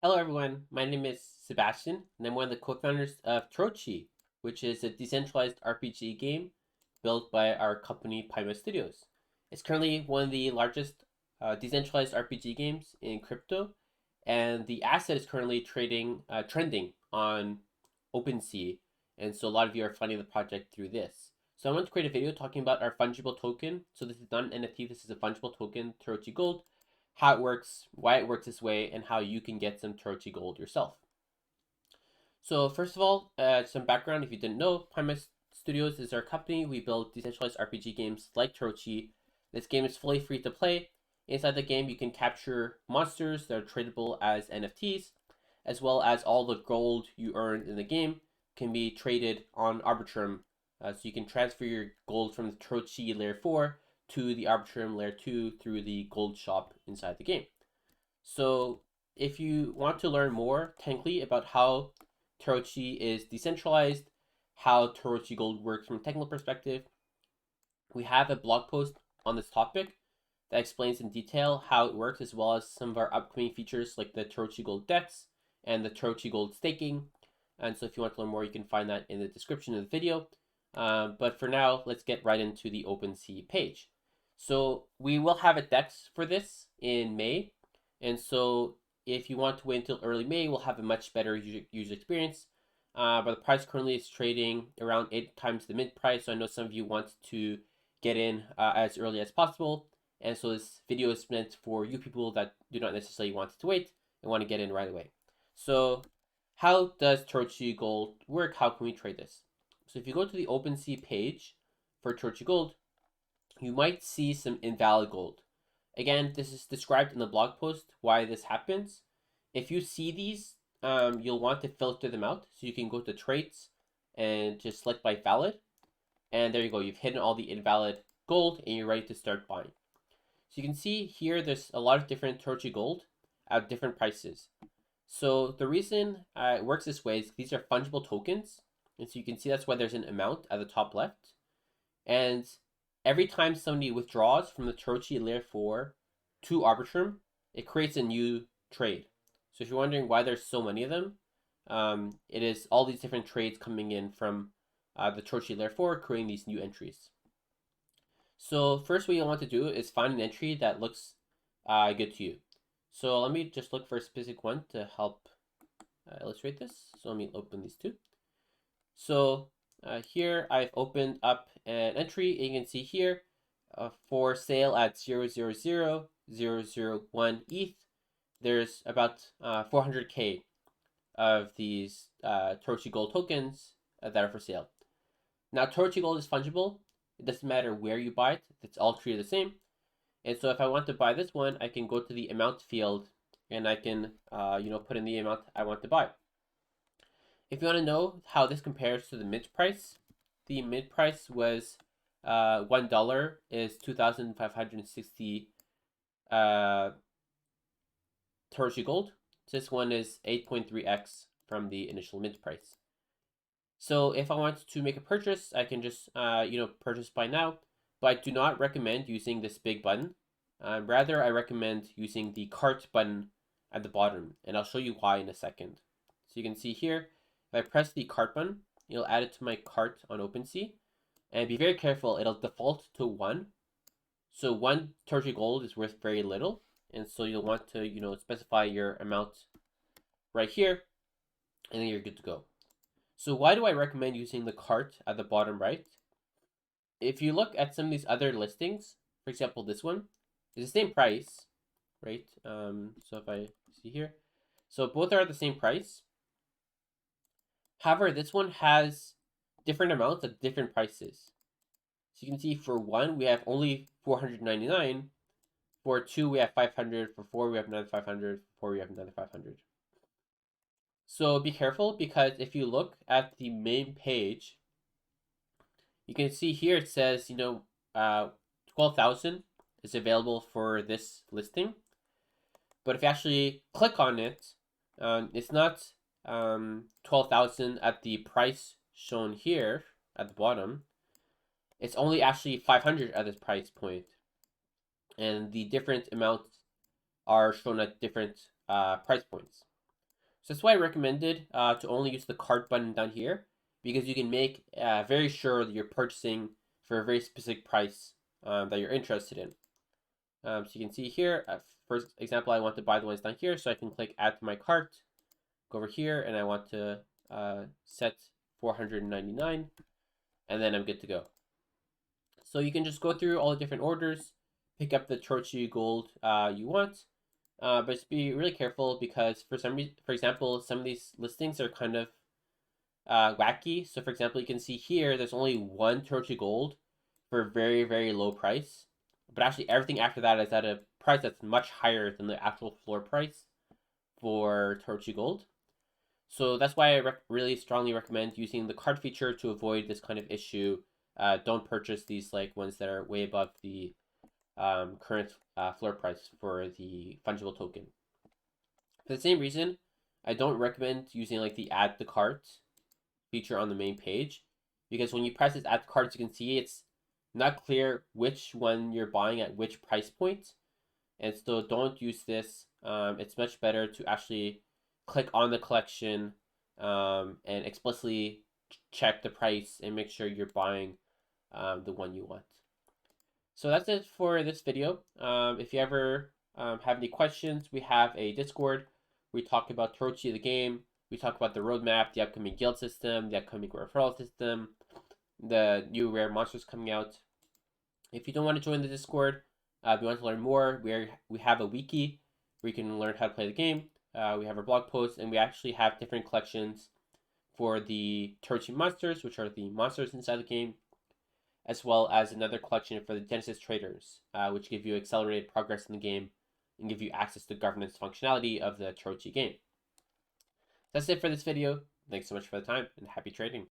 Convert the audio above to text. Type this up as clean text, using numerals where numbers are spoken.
Hello everyone, my name is Sebastian, and I'm one of the co-founders of Tarochi, which is a decentralized RPG game built by our company Pyma Studios. It's currently one of the largest decentralized RPG games in crypto, and the asset is currently trending on OpenSea, and so a lot of you are funding the project through this. So I want to create a video talking about our fungible token. So this is not an NFT, this is a fungible token, Tarochi Gold, how it works, why it works this way, and how you can get some Tarochi Gold yourself. So first of all, some background if you didn't know, Pyma Studios is our company. We build decentralized RPG games like Tarochi. This game is fully free to play. Inside the game, you can capture monsters that are tradable as NFTs, as well as all the gold you earned in the game can be traded on Arbitrum. So you can transfer your gold from the Tarochi Layer 4 to the Arbitrum Layer 2 through the gold shop inside the game. So if you want to learn more technically about how Tarochi is decentralized, how Tarochi Gold works from a technical perspective, we have a blog post on this topic that explains in detail how it works, as well as some of our upcoming features like the Tarochi Gold DEX and the Tarochi Gold staking. And so if you want to learn more, you can find that in the description of the video. But for now, let's get right into the OpenSea page. So we will have a DEX for this in May. And so if you want to wait until early May, we'll have a much better user experience. But the price currently is trading around 8 times the mint price. So I know some of you want to get in as early as possible. And so this video is meant for you people that do not necessarily want to wait and want to get in right away. So how does Tarochi Gold work? How can we trade this? So if you go to the OpenSea page for Tarochi Gold, you might see some invalid gold. Again, this is described in the blog post why this happens. If you see these, you'll want to filter them out. So you can go to traits and just select by valid. And there you go. You've hidden all the invalid gold and you're ready to start buying. So you can see here there's a lot of different Tarochi Gold at different prices. So the reason it works this way is these are fungible tokens. And so you can see that's why there's an amount at the top left. And every time somebody withdraws from the Tarochi Layer 4 to Arbitrum, it creates a new trade. So if you're wondering why there's so many of them, it is all these different trades coming in from the Tarochi Layer 4 creating these new entries. So first what you want to do is find an entry that looks good to you. So let me just look for a specific one to help illustrate this. So let me open these two. So here I've opened up an entry, and you can see here for sale at 0.00001 ETH. There's about 400k of these Tarochi Gold tokens that are for sale. Now Tarochi Gold is fungible. It doesn't matter where you buy it. It's all treated the same. And so if I want to buy this one, I can go to the amount field and I can put in the amount I want to buy. If you want to know how this compares to the mint price, the mint price was $1 is 2,560 Tarochi Gold. So this one is 8.3x from the initial mint price. So if I want to make a purchase, I can just purchase buy now, but I do not recommend using this big button. Rather, I recommend using the cart button at the bottom, and I'll show you why in a second. So you can see here, if I press the cart button, it'll add it to my cart on OpenSea. And be very careful, it'll default to 1. So 1 Tarochi Gold is worth very little. And so you'll want to, specify your amount right here. And then you're good to go. So why do I recommend using the cart at the bottom right? If you look at some of these other listings, for example, this one, is the same price, right? So if I see here, so both are the same price. However, this one has different amounts at different prices. So you can see for 1, we have only 499. For 2, we have 500. For 4, we have another 500. For 4, we have another 500. So be careful, because if you look at the main page, you can see here it says, 12,000 is available for this listing. But if you actually click on it, it's not 12,000 at the price shown here at the bottom. It's only actually 500 at this price point. And the different amounts are shown at different price points. So that's why I recommended to only use the cart button down here, because you can make very sure that you're purchasing for a very specific price that you're interested in. So you can see here, for example, I want to buy the ones down here, so I can click add to my cart, go over here, and I want to set 499, and then I'm good to go. So you can just go through all the different orders, pick up the Tarochi Gold you want, but just be really careful because for example, some of these listings are kind of wacky. So for example, you can see here there's only one Tarochi Gold for a very, very low price, but actually everything after that is at a price that's much higher than the actual floor price for Tarochi Gold. So that's why I really strongly recommend using the card feature to avoid this kind of issue. Don't purchase these like ones that are way above the current floor price for the fungible token. For the same reason, I don't recommend using like the add to cart feature on the main page, because when you press this add to cart, you can see it's not clear which one you're buying at which price point, and so don't use this. It's much better to actually click on the collection and explicitly check the price and make sure you're buying the one you want. So that's it for this video. If you ever have any questions, we have a Discord. We talk about Tarochi the game. We talk about the roadmap, the upcoming guild system, the upcoming referral system, the new rare monsters coming out. If you don't want to join the Discord, if you want to learn more, we have a wiki where you can learn how to play the game. We have our blog posts, and we actually have different collections for the Tarochi monsters, which are the monsters inside the game, as well as another collection for the Genesis traders, which give you accelerated progress in the game and give you access to governance functionality of the Tarochi game. That's it for this video. Thanks so much for the time, and happy trading.